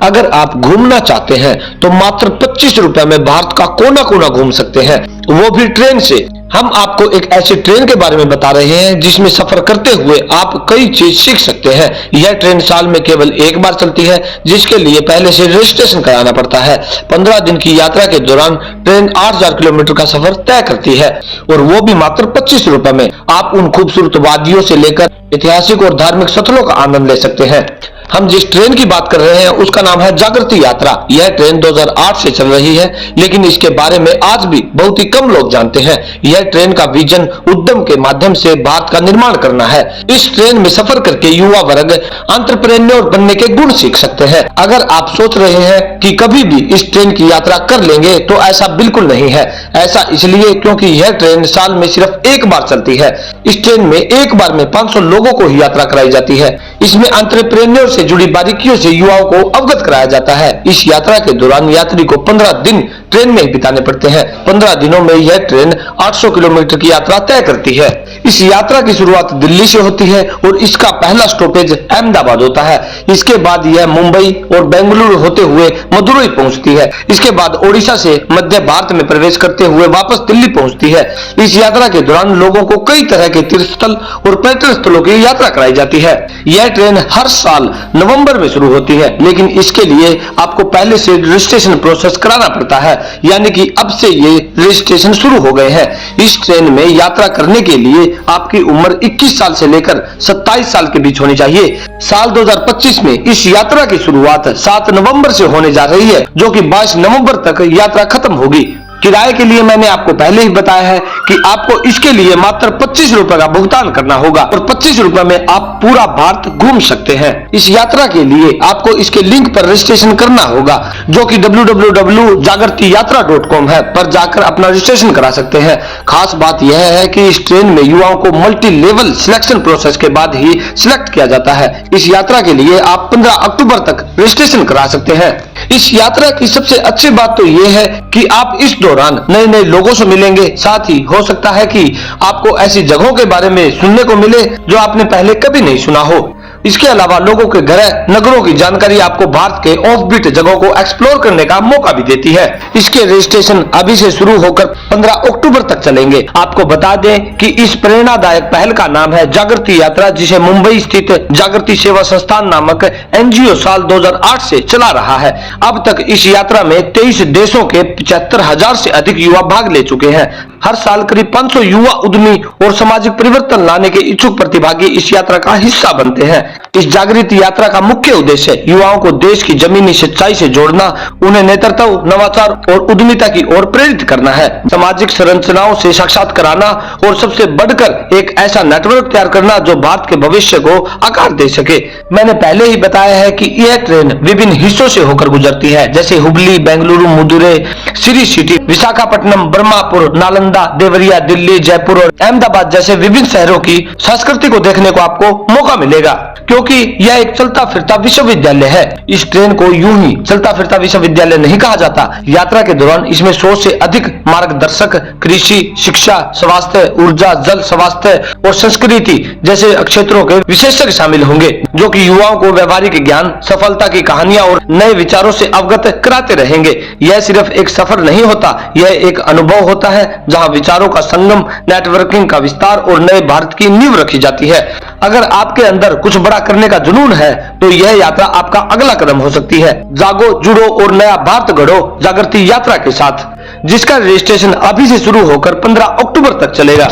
अगर आप घूमना चाहते हैं तो मात्र 25 रुपए में भारत का कोना कोना घूम सकते हैं, वो भी ट्रेन से। हम आपको एक ऐसी ट्रेन के बारे में बता रहे हैं जिसमें सफर करते हुए आप कई चीज सीख सकते हैं। यह ट्रेन साल में केवल एक बार चलती है, जिसके लिए पहले से रजिस्ट्रेशन कराना पड़ता है। 15 दिन की यात्रा के दौरान ट्रेन 8000 किलोमीटर का सफर तय करती है, और वो भी मात्र 25 रुपए में। आप उन खूबसूरत वादियों से लेकर ऐतिहासिक और धार्मिक स्थलों का आनंद ले सकते हैं। हम जिस ट्रेन की बात कर रहे हैं उसका नाम है जागृति यात्रा। यह ट्रेन 2008 से चल रही है, लेकिन इसके बारे में आज भी बहुत ही कम लोग जानते हैं। यह ट्रेन का विजन उद्यम के माध्यम से भारत का निर्माण करना है। इस ट्रेन में सफर करके युवा वर्ग एंटरप्रेन्योर बनने के गुण सीख सकते हैं। अगर आप सोच रहे हैं कि कभी भी इस ट्रेन की यात्रा कर लेंगे, तो ऐसा बिल्कुल नहीं है। ऐसा इसलिए क्योंकि यह ट्रेन साल में सिर्फ एक बार चलती है। इस ट्रेन में एक बार में 500 लोगों को ही यात्रा कराई जाती है। इसमें एंटरप्रेन्योर से जुड़ी बारीकियों से युवाओं को अवगत कराया जाता है। इस यात्रा के दौरान यात्री को 15 दिन ट्रेन में ही बिताने पड़ते हैं। 15 दिनों में यह ट्रेन 800 किलोमीटर की यात्रा तय करती है। इस यात्रा की शुरुआत दिल्ली से होती है और इसका पहला स्टॉपेज अहमदाबाद होता है। इसके बाद यह मुंबई और बेंगलुरु होते हुए मदुरई पहुंचती है। इसके बाद ओडिशा से मध्य भारत में प्रवेश करते हुए वापस दिल्ली पहुंचती है। इस यात्रा के दौरान लोगों को कई तरह के तीर्थ स्थल और पर्यटन स्थलों की यात्रा कराई जाती है। यह ट्रेन हर साल नवंबर में शुरू होती है, लेकिन इसके लिए आपको पहले से रजिस्ट्रेशन प्रोसेस कराना पड़ता है, यानी कि अब से ये रजिस्ट्रेशन शुरू हो गए हैं। इस ट्रेन में यात्रा करने के लिए आपकी उम्र 21 साल से लेकर 27 साल के बीच होनी चाहिए। साल 2025 में इस यात्रा की शुरुआत 7 नवंबर से होने जा रही है, जो कि 22 नवंबर तक यात्रा खत्म होगी। किराए के लिए मैंने आपको पहले ही बताया है कि आपको इसके लिए मात्र 25 रुपए का भुगतान करना होगा और 25 रुपए में आप पूरा भारत घूम सकते हैं। इस यात्रा के लिए आपको इसके लिंक पर रजिस्ट्रेशन करना होगा, जो कि www.jagrtiyatra.com है, पर जाकर अपना रजिस्ट्रेशन करा सकते हैं। खास बात यह है कि इस ट्रेन में युवाओं को मल्टी लेवल सिलेक्शन प्रोसेस के बाद ही सिलेक्ट किया जाता है। इस यात्रा के लिए आप 15 अक्टूबर तक रजिस्ट्रेशन करा सकते हैं। इस यात्रा की सबसे अच्छी बात तो यह है कि आप इस दौरान नए नए लोगों से मिलेंगे। साथ ही हो सकता है कि आपको ऐसी जगहों के बारे में सुनने को मिले जो आपने पहले कभी नहीं सुना हो। इसके अलावा लोगों के घर नगरों की जानकारी आपको भारत के ऑफ बीट जगहों को एक्सप्लोर करने का मौका भी देती है। इसके रजिस्ट्रेशन अभी से शुरू होकर 15 अक्टूबर तक चलेंगे। आपको बता दें कि इस प्रेरणादायक पहल का नाम है जागृति यात्रा, जिसे मुंबई स्थित जागृति सेवा संस्थान नामक एनजीओ साल 2008 से चला रहा है। अब तक इस यात्रा में 23 देशों के 75,000 से अधिक युवा भाग ले चुके हैं। हर साल करीब 500 युवा उद्यमी और सामाजिक परिवर्तन लाने के इच्छुक प्रतिभागी इस यात्रा का हिस्सा बनते हैं। इस जागृति यात्रा का मुख्य उद्देश्य युवाओं को देश की जमीनी सच्चाई से जोड़ना, उन्हें नेतृत्व, नवाचार और उद्यमिता की ओर प्रेरित करना है, सामाजिक संरचनाओं से साक्षात कराना और सबसे बढ़कर एक ऐसा नेटवर्क तैयार करना जो भारत के भविष्य को आकार दे सके। मैंने पहले ही बताया है कि यह ट्रेन विभिन्न हिस्सों से होकर गुजरती है, जैसे हुबली, बेंगलुरु, मदुरई, श्री सिटी, विशाखापट्टनम, ब्रह्मपुर, नालंदा, देवरिया, दिल्ली, जयपुर और अहमदाबाद जैसे विभिन्न शहरों की संस्कृति को देखने को आपको मौका मिलेगा, क्योंकि यह एक चलता फिरता विश्वविद्यालय है। इस ट्रेन को यूं ही चलता फिरता विश्वविद्यालय नहीं कहा जाता। यात्रा के दौरान इसमें 100 से अधिक मार्गदर्शक कृषि, शिक्षा, स्वास्थ्य, ऊर्जा, जल, स्वास्थ्य और संस्कृति जैसे क्षेत्रों के विशेषज्ञ शामिल होंगे, जो कि युवाओं को व्यवहारिक ज्ञान, सफलता की कहानियां और नए विचारों से अवगत कराते रहेंगे। यह सिर्फ एक सफर नहीं होता, यह एक अनुभव होता है जहां विचारों का संगम, नेटवर्किंग का विस्तार और नए भारत की नींव रखी जाती है। अगर आपके अंदर कुछ बड़ा करने का जुनून है तो यह यात्रा आपका अगला कदम हो सकती है। जागो, जुड़ो और नया भारत गढ़ो जागृति यात्रा के साथ, जिसका रजिस्ट्रेशन अभी से शुरू होकर 15 अक्टूबर तक चलेगा।